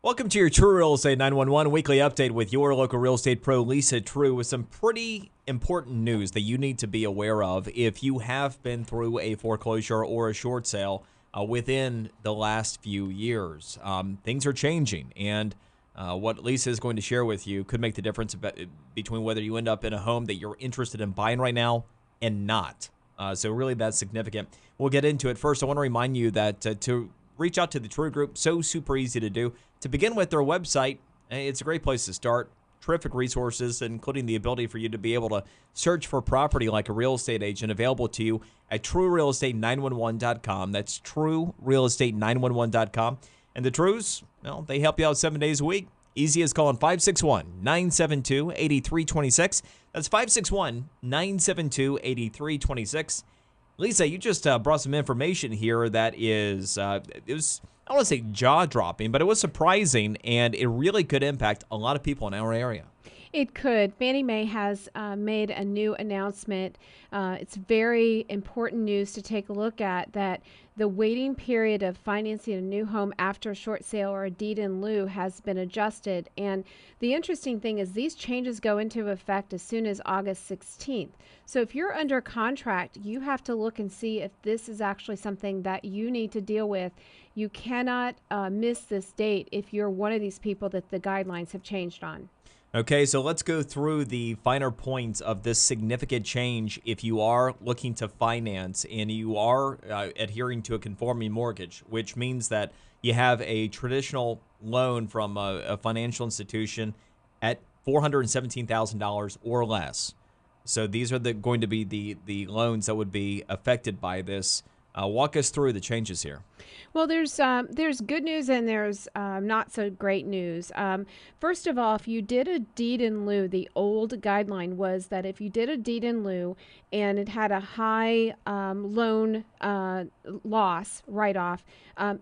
Welcome to your True Real Estate 911 weekly update with your local real estate pro, Lisa Treu, with some pretty important news that you need to be aware of if you have been through a foreclosure or a short sale within the last few years. Things are changing, and what Lisa is going to share with you could make the difference between whether you end up in a home that you're interested in buying right now and not. So really that's significant. We'll get into it. First, I want to remind you that to reach out to the True Group, so super easy to do. To begin with, their website, it's a great place to start. Terrific resources, including the ability for you to be able to search for property like a real estate agent, available to you at truerealestate911.com. That's truerealestate911.com. And the Treus, well, they help you out 7 days a week. Easy as calling 561-972-8326. That's 561-972-8326. Lisa, you just brought some information here that is, it was, I don't want to say jaw-dropping, but it was surprising, and it really could impact a lot of people in our area. It could. Fannie Mae has made a new announcement. It's very important news to take a look at, that the waiting period of financing a new home after a short sale or a deed in lieu has been adjusted. And the interesting thing is these changes go into effect as soon as August 16th. So if you're under contract, you have to look and see if this is actually something that you need to deal with. You cannot miss this date if you're one of these people that the guidelines have changed on. Okay, so let's go through the finer points of this significant change if you are looking to finance and you are adhering to a conforming mortgage, which means that you have a traditional loan from a financial institution at $417,000 or less. So these are going to be the loans that would be affected by this. Walk us through the changes here. Well, there's good news and there's not so great news. First of all, if you did a deed in lieu, the old guideline was that if you did a deed in lieu and it had a high loan loss write-off,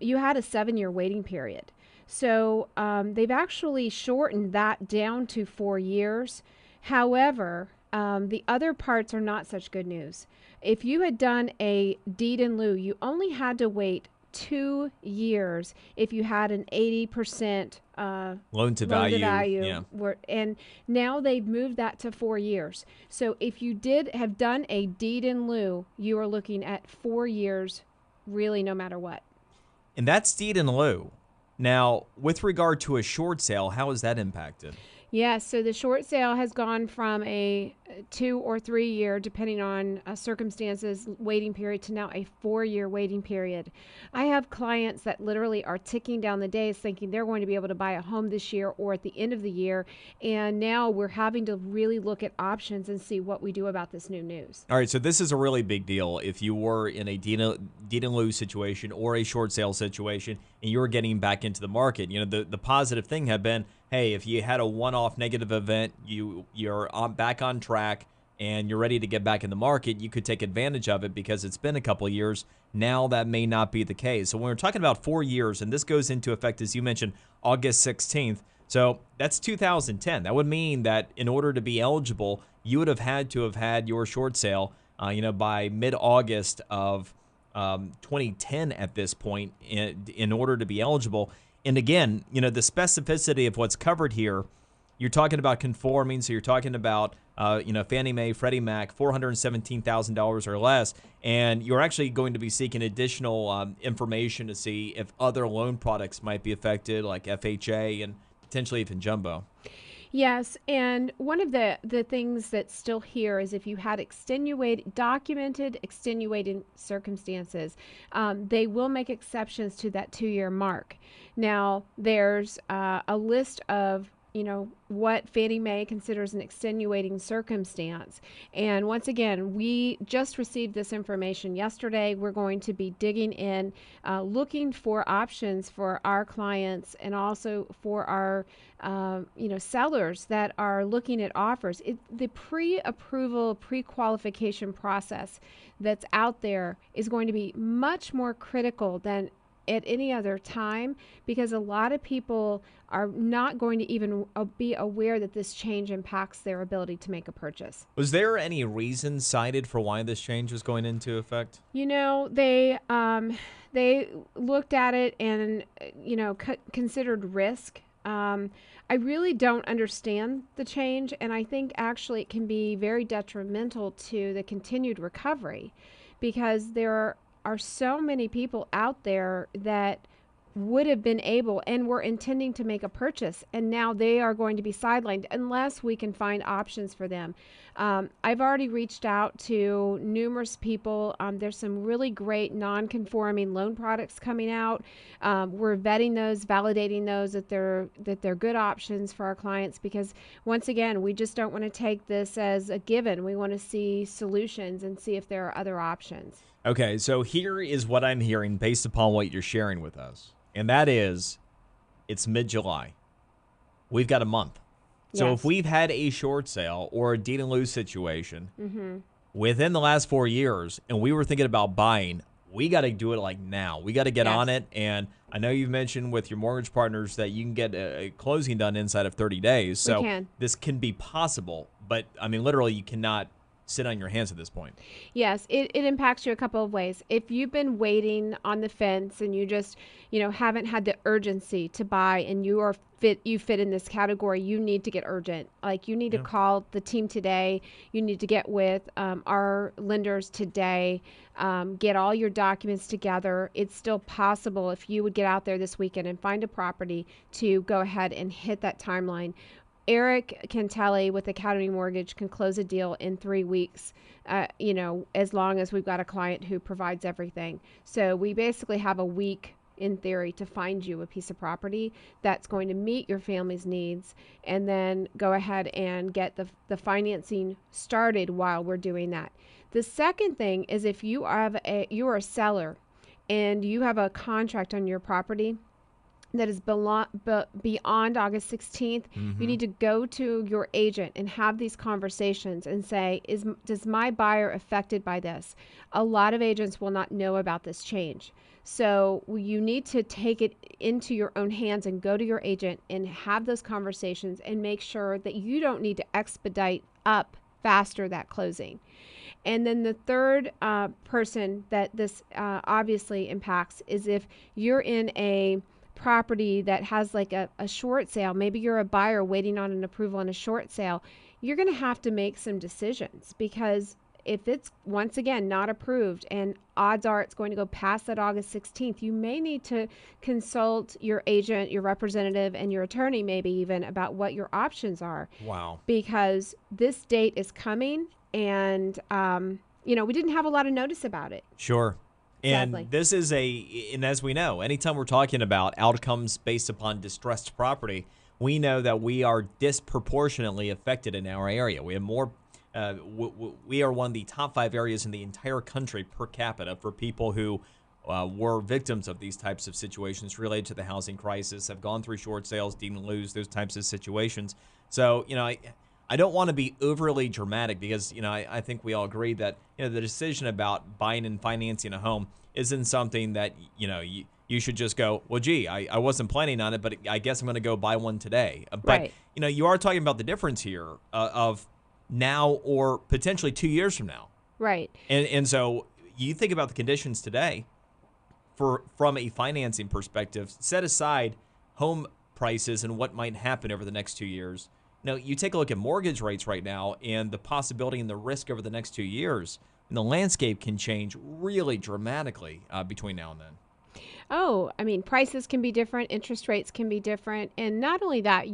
you had a 7-year waiting period. So they've actually shortened that down to 4 years. However, the other parts are not such good news. If you had done a deed in lieu, you only had to wait 2 years if you had an 80% loan to value. Yeah. And now they've moved that to 4 years. So if you did have done a deed in lieu, you are looking at 4 years, really, no matter what. And that's deed in lieu. Now, with regard to a short sale, how is that impacted? Yes, so the short sale has gone from a 2 or 3 year, depending on circumstances, waiting period to now a 4-year waiting period. I have clients that literally are ticking down the days thinking they're going to be able to buy a home this year or at the end of the year. And now we're having to really look at options and see what we do about this new news. All right, so this is a really big deal. If you were in a deed in lieu situation or a short sale situation and you were getting back into the market, you know, the positive thing had been, hey, if you had a one-off negative event, you're back on track and you're ready to get back in the market, you could take advantage of it because it's been a couple of years. Now that may not be the case. So when we're talking about 4 years, and this goes into effect, as you mentioned, August 16th, so that's 2010. That would mean that in order to be eligible, you would have had to have had your short sale, by mid-August of 2010 at this point in order to be eligible. And again, the specificity of what's covered here, you're talking about conforming, so you're talking about, Fannie Mae, Freddie Mac, $417,000 or less, and you're actually going to be seeking additional information to see if other loan products might be affected, like FHA and potentially even jumbo. Yes, and one of the things that's still here is if you had documented extenuating circumstances, they will make exceptions to that 2-year mark. Now, there's a list of what Fannie Mae considers an extenuating circumstance. And once again, we just received this information yesterday. We're going to be digging in, looking for options for our clients and also for our sellers that are looking at offers. The pre-approval, pre-qualification process that's out there is going to be much more critical than at any other time, because a lot of people are not going to even be aware that this change impacts their ability to make a purchase. Was there any reason cited for why this change was going into effect? They looked at it and considered risk. I really don't understand the change, and I think actually it can be very detrimental to the continued recovery, because there are so many people out there that would have been able and were intending to make a purchase, and now they are going to be sidelined unless we can find options for them. I've already reached out to numerous people. There's some really great non-conforming loan products coming out. We're vetting those, validating those, that they're good options for our clients, because once again, we just don't want to take this as a given. We want to see solutions and see if there are other options. Okay, so here is what I'm hearing based upon what you're sharing with us. And that is, it's mid-July. We've got a month. So Yes. if we've had a short sale or a deed and lieu situation within the last 4 years and we were thinking about buying, we got to do it like now. We got to get Yes. on it. And I know you've mentioned with your mortgage partners that you can get a closing done inside of 30 days. So can. this can be possible. But, I mean, literally, you cannot sit on your hands at this point. Yes, it impacts you a couple of ways. If you've been waiting on the fence and you just, haven't had the urgency to buy, and you fit in this category, you need to get urgent. Like, you need to call the team today. You need to get with our lenders today. Get all your documents together. It's still possible, if you would get out there this weekend and find a property, to go ahead and hit that timeline. Eric Cantelli with Academy Mortgage can close a deal in 3 weeks, as long as we've got a client who provides everything. So we basically have a week, in theory, to find you a piece of property that's going to meet your family's needs, and then go ahead and get the financing started while we're doing that. The second thing is, if you are a seller and you have a contract on your property that is beyond August 16th, you need to go to your agent and have these conversations and say, does my buyer affected by this? A lot of agents will not know about this change. So you need to take it into your own hands and go to your agent and have those conversations and make sure that you don't need to expedite up faster that closing. And then the third person that this obviously impacts is if you're in a property that has like a short sale. Maybe you're a buyer waiting on an approval on a short sale. You're going to have to make some decisions, because if it's, once again, not approved, and odds are it's going to go past that August 16th, you may need to consult your agent, your representative, and your attorney, maybe even, about what your options are. Wow. Because this date is coming, and we didn't have a lot of notice about it. Sure. And Sadly. this is and as we know, anytime we're talking about outcomes based upon distressed property, we know that we are disproportionately affected in our area. We have more, we are one of the top 5 areas in the entire country per capita for people who were victims of these types of situations related to the housing crisis, have gone through short sales, deed and lieu, those types of situations. So, I don't want to be overly dramatic, because, I think we all agree that, the decision about buying and financing a home isn't something that, you should just go, well, gee, I wasn't planning on it, but I guess I'm going to go buy one today. But, Right. You are talking about the difference here of now or potentially 2 years from now. Right. And so you think about the conditions today from a financing perspective, set aside home prices and what might happen over the next 2 years. Now, you take a look at mortgage rates right now and the possibility and the risk over the next 2 years, and the landscape can change really dramatically between now and then. Oh, I mean, prices can be different, interest rates can be different. And not only that,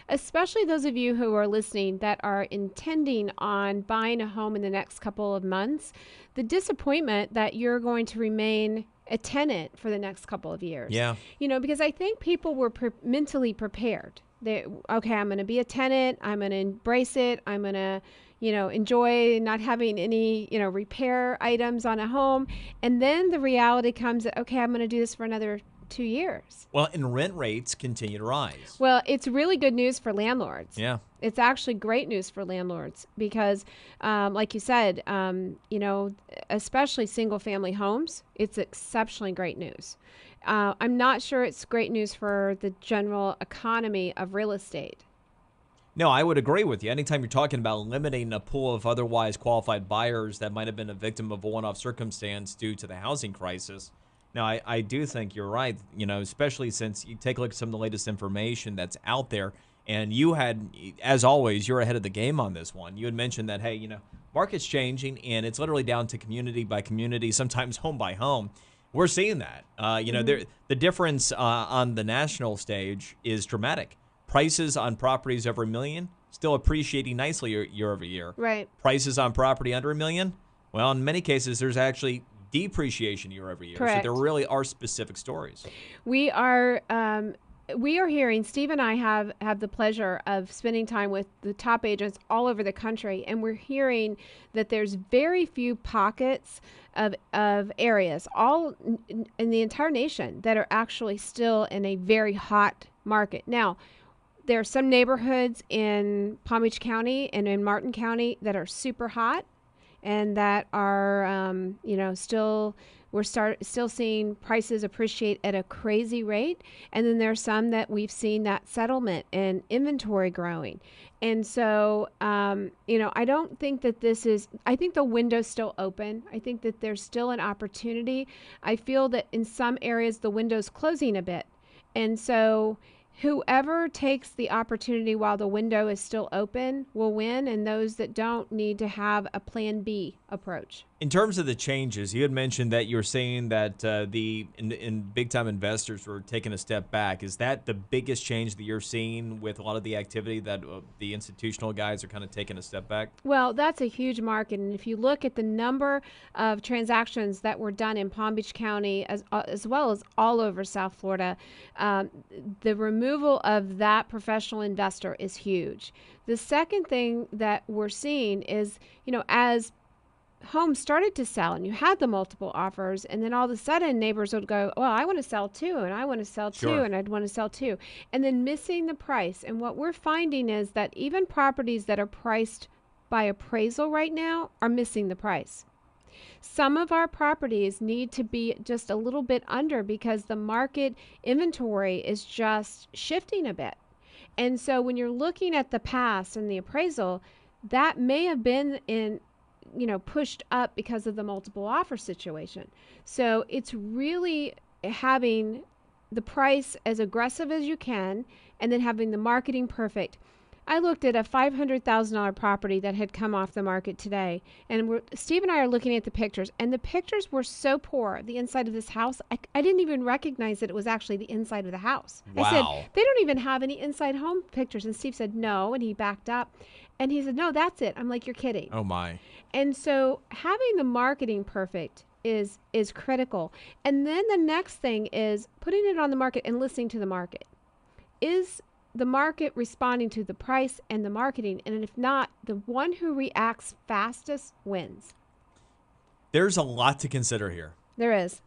especially those of you who are listening that are intending on buying a home in the next couple of months, the disappointment that you're going to remain a tenant for the next couple of years. Yeah. Because I think people were mentally prepared. Okay, I'm going to be a tenant. I'm going to embrace it. I'm going to, enjoy not having any, repair items on a home. And then the reality comes that, okay, I'm going to do this for another 2 years. Well, and rent rates continue to rise. Well, it's really good news for landlords. Yeah. It's actually great news for landlords because, like you said, especially single family homes, it's exceptionally great news. I'm not sure it's great news for the general economy of real estate. No, I would agree with you. Anytime you're talking about limiting a pool of otherwise qualified buyers that might have been a victim of a one-off circumstance due to the housing crisis. Now, I do think you're right, especially since you take a look at some of the latest information that's out there. And you had, as always, you're ahead of the game on this one. You had mentioned that, hey, market's changing and it's literally down to community by community, sometimes home by home. We're seeing that. The difference on the national stage is dramatic. Prices on properties over $1 million still appreciating nicely year over year. Right. Prices on property under $1 million, well, in many cases, there's actually depreciation year over year. Correct. So there really are specific stories. We are hearing, Steve and I have the pleasure of spending time with the top agents all over the country, and we're hearing that there's very few pockets of areas all in the entire nation that are actually still in a very hot market. Now, there are some neighborhoods in Palm Beach County and in Martin County that are super hot and that are, we're still seeing prices appreciate at a crazy rate. And then there's some that we've seen that settlement and inventory growing. And so, I don't think that I think the window's still open. I think that there's still an opportunity. I feel that in some areas the window's closing a bit. And so whoever takes the opportunity while the window is still open will win, and those that don't need to have a plan B approach. In terms of the changes, you had mentioned that you're saying that the big-time investors were taking a step back. Is that the biggest change that you're seeing with a lot of the activity, that the institutional guys are kind of taking a step back? Well, that's a huge market, and if you look at the number of transactions that were done in Palm Beach County as well as all over South Florida, the removal of that professional investor is huge. The second thing that we're seeing is, as homes started to sell and you had the multiple offers, and then all of a sudden neighbors would go, well, I want to sell too, and I want to sell too, Sure. and I'd want to sell too, and then missing the price. And what we're finding is that even properties that are priced by appraisal right now are missing the price. Some of our properties need to be just a little bit under because the market inventory is just shifting a bit. And so when you're looking at the past and the appraisal, that may have been pushed up because of the multiple offer situation. So it's really having the price as aggressive as you can and then having the marketing perfect. I looked at a $500,000 property that had come off the market today, and Steve and I are looking at the pictures, and the pictures were so poor, the inside of this house, I didn't even recognize that it was actually the inside of the house. Wow. I said, they don't even have any inside home pictures, and Steve said, no, and he backed up, and he said, no, that's it. I'm like, you're kidding. Oh, my. And so having the marketing perfect is critical. And then the next thing is putting it on the market and listening to the market. Is the market responding to the price and the marketing? And if not, the one who reacts fastest wins. There's a lot to consider here. There is.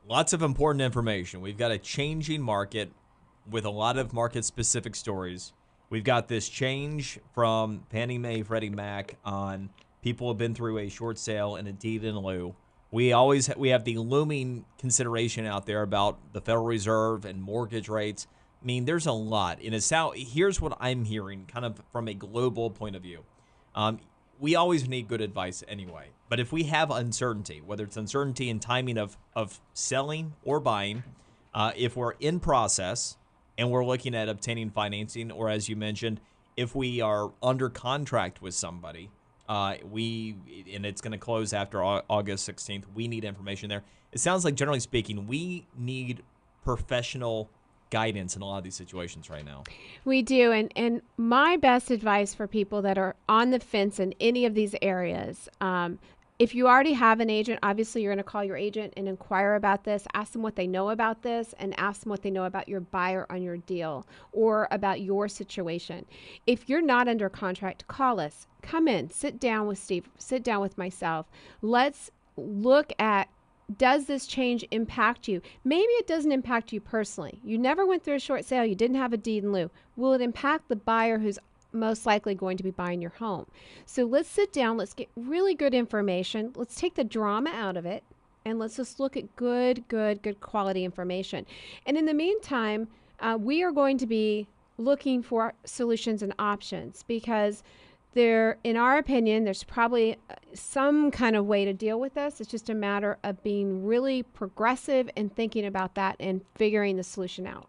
Lots of important information. We've got a changing market with a lot of market-specific stories. We've got this change from Fannie Mae, Freddie Mac on people have been through a short sale and a deed in lieu. We have the looming consideration out there about the Federal Reserve and mortgage rates. I mean, there's a lot. Here's what I'm hearing kind of from a global point of view. We always need good advice anyway. But if we have uncertainty, whether it's uncertainty in timing of selling or buying, if we're in process and we're looking at obtaining financing, or as you mentioned, if we are under contract with somebody, and it's going to close after August 16th, we need information there. It sounds like, generally speaking, we need professional guidance in a lot of these situations right now. We do. And my best advice for people that are on the fence in any of these areas, if you already have an agent, obviously you're going to call your agent and inquire about this, ask them what they know about this, and ask them what they know about your buyer on your deal or about your situation. If you're not under contract, call us. Come in, sit down with Steve, sit down with myself. Let's look at does this change impact you? Maybe it doesn't impact you personally. You never went through a short sale. You didn't have a deed in lieu. Will it impact the buyer who's most likely going to be buying your home? So let's sit down. Let's get really good information. Let's take the drama out of it. And let's just look at good quality information. And in the meantime, we are going to be looking for solutions and options, because in our opinion, there's probably some kind of way to deal with this. It's just a matter of being really progressive and thinking about that and figuring the solution out.